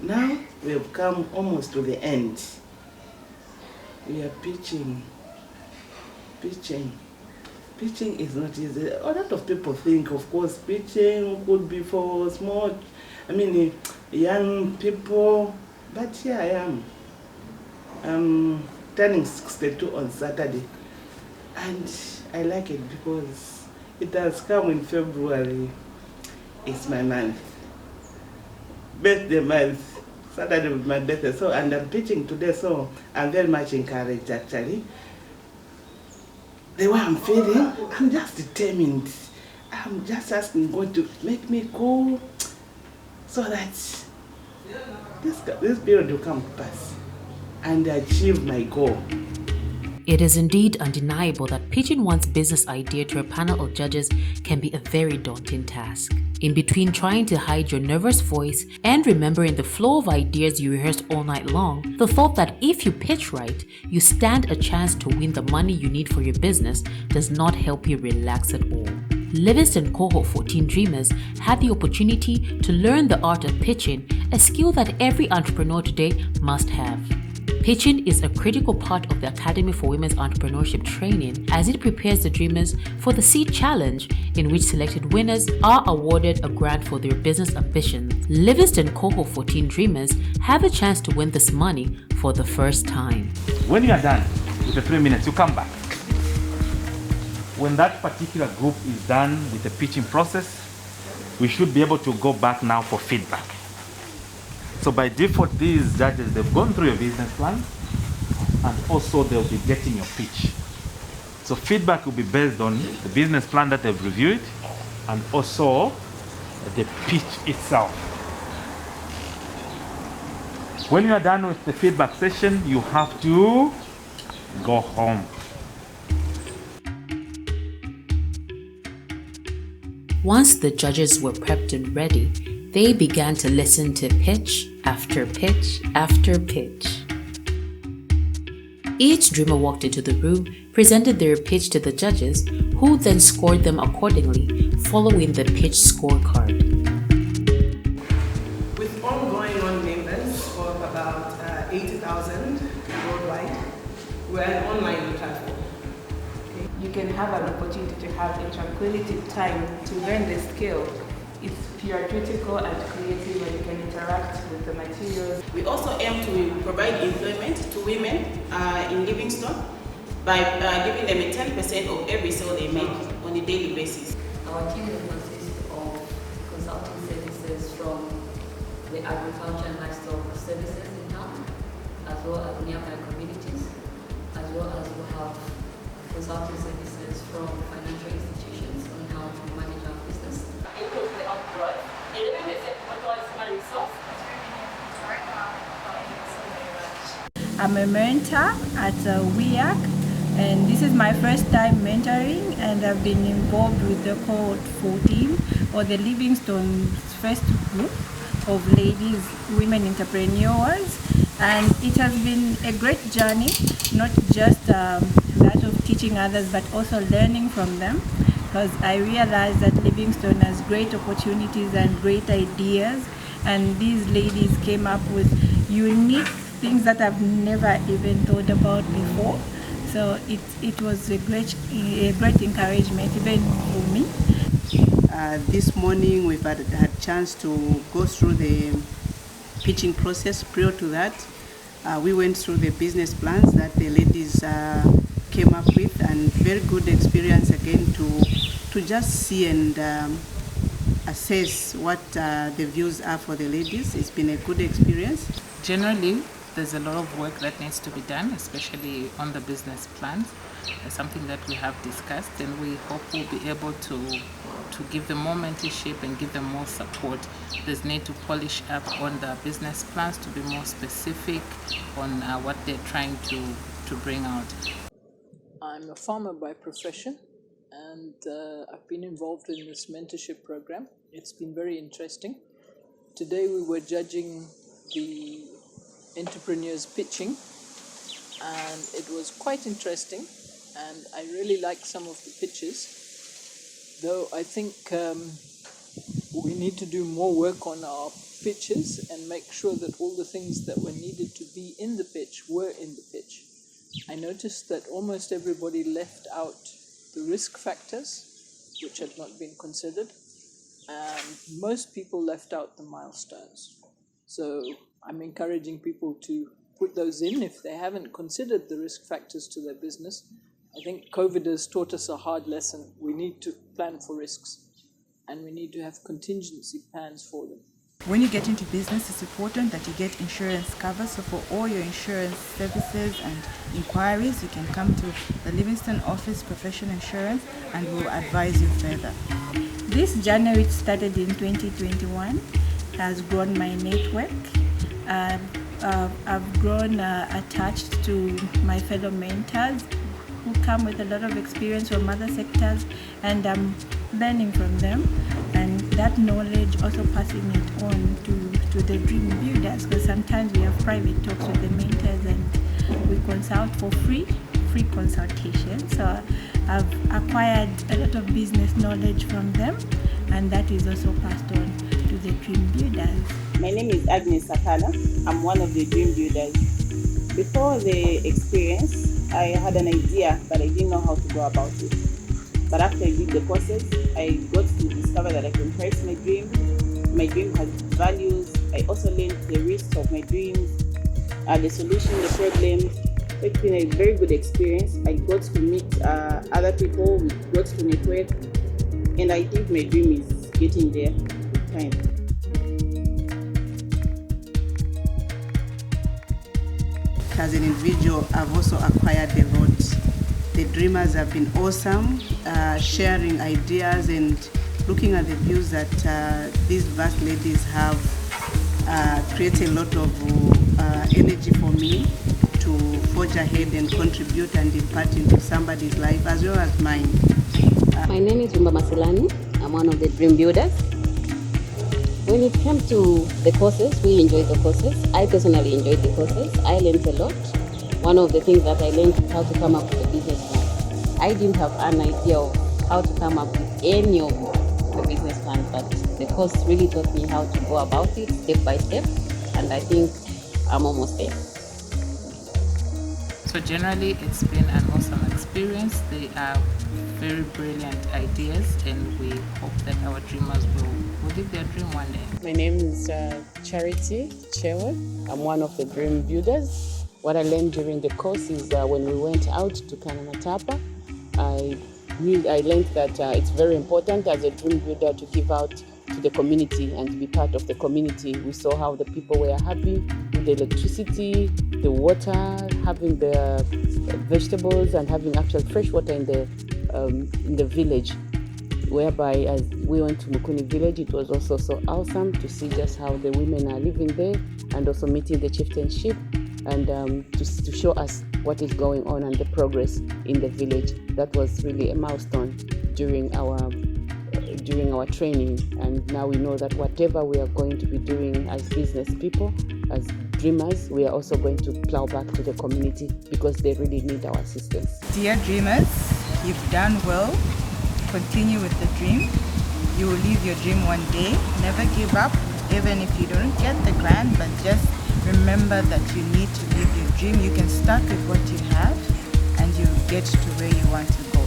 Now we have come almost to the end. We are pitching. Pitching is not easy. A lot of people think, of course, pitching could be for young people. But here I am. I'm turning 62 on Saturday. And I like it because it has come in February. It's my month. Birthday month. Saturday was my birthday. So, and I'm pitching today, so I'm very much encouraged actually. The way I'm feeling, I'm just determined. I'm just asking God to make me go so that this period will come to pass and achieve my goal. It is indeed undeniable that pitching one's business idea to a panel of judges can be a very daunting task. In between trying to hide your nervous voice and remembering the flow of ideas you rehearsed all night long, the thought that if you pitch right, you stand a chance to win the money you need for your business does not help you relax at all. Livingstone Cohort 14 Dreamers had the opportunity to learn the art of pitching, a skill that every entrepreneur today must have. Pitching is a critical part of the Academy for Women's Entrepreneurship training as it prepares the dreamers for the Seed Challenge, in which selected winners are awarded a grant for their business ambitions. Livingstone Cohort 14 Dreamers have a chance to win this money for the first time. When you are done with the 3 minutes, you come back. When that particular group is done with the pitching process, we should be able to go back now for feedback. So by default, these judges, they've gone through your business plan and also they'll be getting your pitch. So feedback will be based on the business plan that they've reviewed and also the pitch itself. When you are done with the feedback session, you have to go home. Once the judges were prepped and ready, they began to listen to pitch after pitch after pitch. Each dreamer walked into the room, presented their pitch to the judges, who then scored them accordingly, following the pitch scorecard. With ongoing members of about 80,000 worldwide, we're an online platform. You can have an opportunity to have a tranquility time to learn the skill. It's theoretical and creative, and you can interact with the materials. We also aim to provide employment to women in Livingstone by giving them a 10% of every sale they make on a daily basis. Our team consists of consulting services from the agriculture and livestock services in town, as well as nearby communities, as well as we have consulting services from financial institutions on how to manage our business. I'm a mentor at WIAC, and this is my first time mentoring, and I've been involved with the Cohort 14 or the Livingstone first group of ladies, women entrepreneurs, and it has been a great journey, not just that of teaching others but also learning from them, because I realized that Livingstone has great opportunities and great ideas, and these ladies came up with unique things that I've never even thought about before. So it was a great encouragement even for me. This morning we've had a chance to go through the pitching process. Prior to that, we went through the business plans that the ladies came up with, and very good experience again to just see and assess what the views are for the ladies. It's been a good experience. Generally, there's a lot of work that needs to be done, especially on the business plans. It's something that we have discussed, and we hope we'll be able to give them more mentorship and give them more support. There's need to polish up on the business plans to be more specific on what they're trying to bring out. I'm a farmer by profession, and I've been involved in this mentorship program. It's been very interesting. Today we were judging the entrepreneurs pitching, and it was quite interesting, and I really liked some of the pitches, though I think we need to do more work on our pitches and make sure that all the things that were needed to be in the pitch were in the pitch. I noticed that almost everybody left out the risk factors, which had not been considered, and most people left out the milestones. So I'm encouraging people to put those in if they haven't considered the risk factors to their business. I think COVID has taught us a hard lesson. We need to plan for risks, and we need to have contingency plans for them. When you get into business, it's important that you get insurance cover. So for all your insurance services and inquiries, you can come to the Livingstone office, Professional Insurance, and we'll advise you further. This journey, which started in 2021, has grown my network. I've grown attached to my fellow mentors who come with a lot of experience from other sectors, and I'm learning from them, and that knowledge also passing it on to the dream builders, because sometimes we have private talks with the mentors and we consult for free consultation. So I've acquired a lot of business knowledge from them, and that is also passed on to the dream builders. My name is Agnes Sakala. I'm one of the dream builders. Before the experience, I had an idea, but I didn't know how to go about it. But after I did the courses, I got to discover that I can price my dream. My dream has values. I also learned the risks of my dreams, the solution, the problems. It's been a very good experience. I got to meet other people, we got to network, and I think my dream is getting there with time. As an individual, I've also acquired a lot. The dreamers have been awesome, sharing ideas and looking at the views that these vast ladies have created a lot of energy for me to forge ahead and contribute and impart into somebody's life as well as mine. My name is Rumba Masilani. I'm one of the dream builders. When it came to the courses, we enjoyed the courses. I personally enjoyed the courses. I learned a lot. One of the things that I learned is how to come up with a business plan. I didn't have an idea of how to come up with any of the business plan, but the course really taught me how to go about it step by step, and I think I'm almost there. So generally, it's been an awesome experience. They are very brilliant ideas, and we hope that our dreamers will live their dream one day. My name is Charity Chewa. I'm one of the dream builders. What I learned during the course is when we went out to Kanamatapa, I learned that it's very important as a dream builder to give out to the community and to be part of the community. We saw how the people were happy with the electricity, the water, having the vegetables, and having actual fresh water in the village. Whereby as we went to Mukuni village, it was also so awesome to see just how the women are living there, and also meeting the chieftainship, and to show us what is going on and the progress in the village. That was really a milestone during our training, and now we know that whatever we are going to be doing as business people, as dreamers, we are also going to plow back to the community because they really need our assistance. Dear dreamers, you've done well. Continue with the dream. You will live your dream one day. Never give up, even if you don't get the grant, but just remember that you need to live your dream. You can start with what you have, and you get to where you want to go.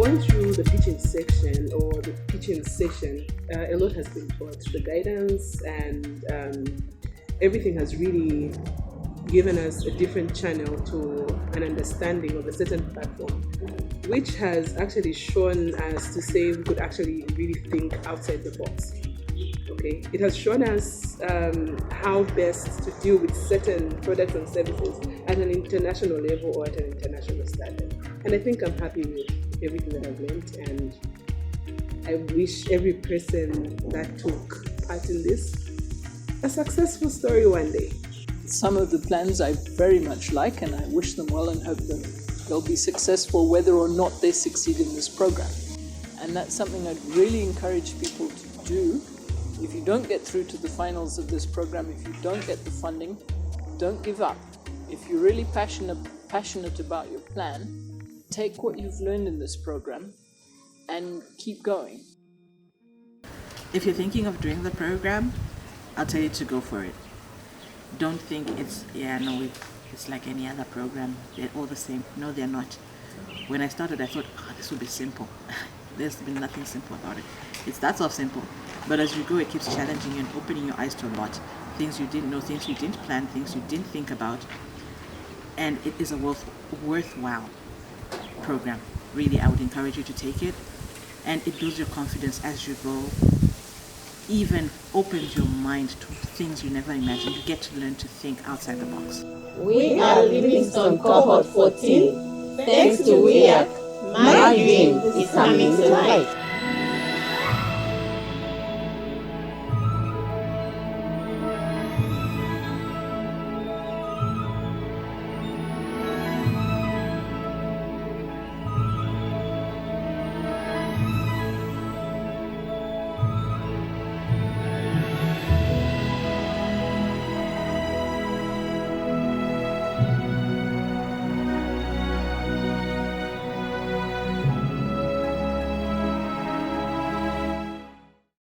Going through the pitching section or the pitching session, a lot has been taught. The guidance and everything has really given us a different channel to an understanding of a certain platform, which has actually shown us to say we could actually really think outside the box. Okay, it has shown us how best to deal with certain products and services at an international level or at an international standard. And I think I'm happy with everything that I've learned, and I wish every person that took part in this a successful story one day. Some of the plans I very much like, and I wish them well and hope that they'll be successful whether or not they succeed in this program. And that's something I'd really encourage people to do. If you don't get through to the finals of this program, if you don't get the funding, don't give up. If you're really passionate about your plan, take what you've learned in this program and keep going. If you're thinking of doing the program, I'll tell you to go for it. Don't think it's like any other program. They're all the same. No, they're not. When I started, I thought, this would be simple. There's been nothing simple about it. It starts off simple, but as you go, it keeps challenging you and opening your eyes to a lot. Things you didn't know, things you didn't plan, things you didn't think about. And it is a worthwhile program. Really, I would encourage you to take it. And it builds your confidence as you go. Even opens your mind to things you never imagined. You get to learn to think outside the box. We are Livingstone Cohort 14. Thanks to WEAC, my dream is coming to life.